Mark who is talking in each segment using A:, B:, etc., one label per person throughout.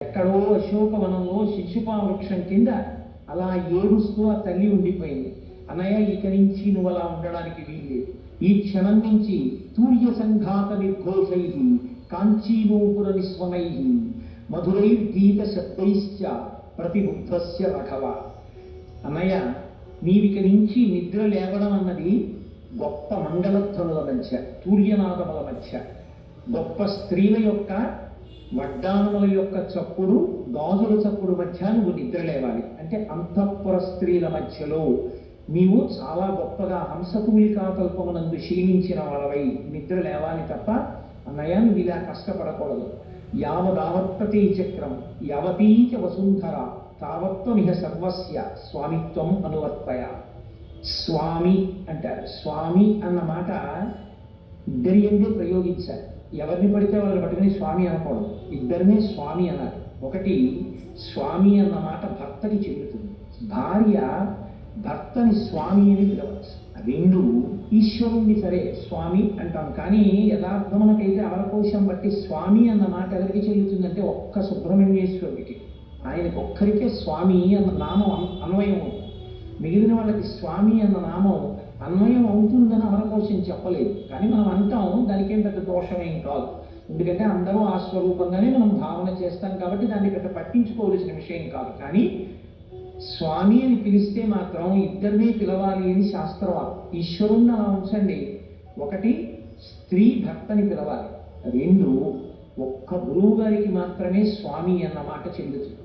A: ఎక్కడో అశోకవనంలో శిశుపా వృక్షం కింద అలా ఏడుస్తూ ఆ తల్లి ఉండిపోయింది. అన్నయ్య, ఇక నుంచి నువ్వు అలా ఉండడానికి వీల్లేదు. ఈ క్షణం నుంచి తూర్య సంఘాత నిర్ఘోషై కాంచీనూపుర నిస్వనై మధురైర్గీత శబ్దైశ్చ ప్రతిబుద్ధస్య రఘవ. అన్నయ్య, నీవిక నుంచి నిద్ర లేవడం అన్నది గొప్ప మంగళధ్వనుల మధ్య, తూర్యనాదముల మధ్య, గొప్ప స్త్రీల యొక్క వడ్డానముల యొక్క చప్పుడు, గాజుల చప్పుడు మధ్య నువ్వు నిద్ర లేవాలి. అంటే అంతఃపుర స్త్రీల మధ్యలో నీవు చాలా గొప్పగా హంసతూలికా కల్పమునందు క్షీణించిన వాళ్ళవై నిద్ర లేవాలి తప్ప అన్నయ్య నువ్వు ఇలా కష్టపడకూడదు. యావదావర్తతే చక్రం యావతీచ వసుంధర తావత్వమిహ సర్వస్య స్వామిత్వం అనువర్తయ. స్వామి అంటారు. స్వామి అన్న మాట ఇద్దరి ఎందే ప్రయోగించాలి. ఎవరిని పడితే వాళ్ళని పట్టుకుని స్వామి అనకూడదు, ఇద్దరినే స్వామి అన్నారు. ఒకటి, స్వామి అన్న మాట భర్తకి చెల్లుతుంది. భార్య భర్తని స్వామి అని పిలవచ్చు. రెండు, ఈశ్వరుణ్ణి సరే స్వామి అంటాం, కానీ యథార్థమునకైతే అవరకోశం బట్టి స్వామి అన్న మాట ఎవరికి చెల్లుతుందంటే ఒక్క సుబ్రహ్మణ్యేశ్వరుడికి. ఆయనకు ఒక్కరికే స్వామి అన్న నామం అన్వయం అవుతుంది. మిగిలిన వాళ్ళకి స్వామి అన్న నామం అన్వయం అవుతుందని అవరకోశం చెప్పలేదు. కానీ మనం అంటాం, దానికేం పెద్ద దోషమేం కాదు. ఎందుకంటే అందరూ ఆ స్వరూపంగానే మనం భావన చేస్తాం కాబట్టి దాన్ని పెద్ద పట్టించుకోవలసిన విషయం కాదు. కానీ స్వామి అని పిలిస్తే మాత్రం ఇద్దరినీ పిలవాలి అని శాస్త్రవాదం. ఈశ్వరుణ్ణి అలా ఉంచండి. ఒకటి, స్త్రీ భర్తని పిలవాలి. రెండు, ఒక్క గురువు గారికి మాత్రమే స్వామి అన్న మాట చెల్లుతుంది.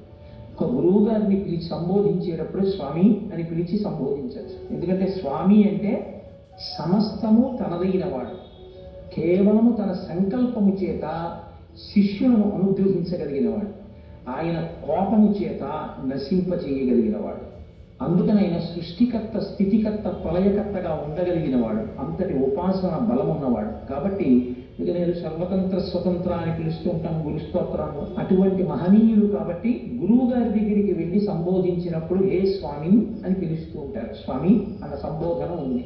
A: ఒక గురువు గారిని పిలిచి సంబోధించేటప్పుడు స్వామి అని పిలిచి సంబోధించవచ్చు. ఎందుకంటే స్వామి అంటే సమస్తము తనదైన వాడు, కేవలము తన సంకల్పము చేత శిష్యులను అనుగ్రహించగలిగినవాడు, ఆయన కోపము చేత నశింపచేయగలిగినవాడు. అందుకని ఆయన సృష్టికర్త, స్థితికర్త, ప్రళయకర్తగా ఉండగలిగినవాడు, అంతటి ఉపాసన బలమున్నవాడు. కాబట్టి ఇక నేను సర్వతంత్ర స్వతంత్ర అని పిలుస్తూ ఉంటాను గురుస్తోత్రాన్ని. అటువంటి మహనీయులు కాబట్టి గురువు గారి దగ్గరికి వెళ్ళి సంబోధించినప్పుడు ఏ స్వామి అని పిలుస్తూ ఉంటారు. స్వామి అన్న సంబోధన ఉంది.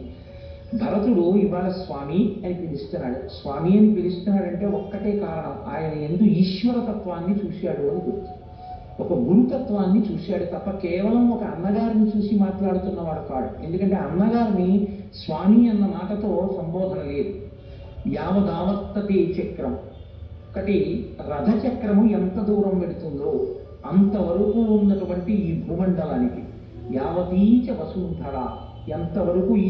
A: భరతుడు ఇవాళ స్వామి అని పిలుస్తున్నాడు. స్వామి అని పిలుస్తున్నాడంటే ఒక్కటే కారణం, ఆయన యందు ఈశ్వరతత్వాన్ని చూశాడు అని గుర్తు. ఒక గురుతత్వాన్ని చూశాడు తప్ప కేవలం ఒక అన్నగారిని చూసి మాట్లాడుతున్నవాడు కాడు. ఎందుకంటే అన్నగారిని స్వామి అన్న మాటతో సంబోధన లేదు. యావదావర్తతే చక్రం. ఒకటి, రథచక్రము ఎంత దూరం పెడుతుందో అంతవరకు ఉన్నటువంటి ఈ భూమండలానికి, యావతీచ వసుంధర, ఎంతవరకు ఈ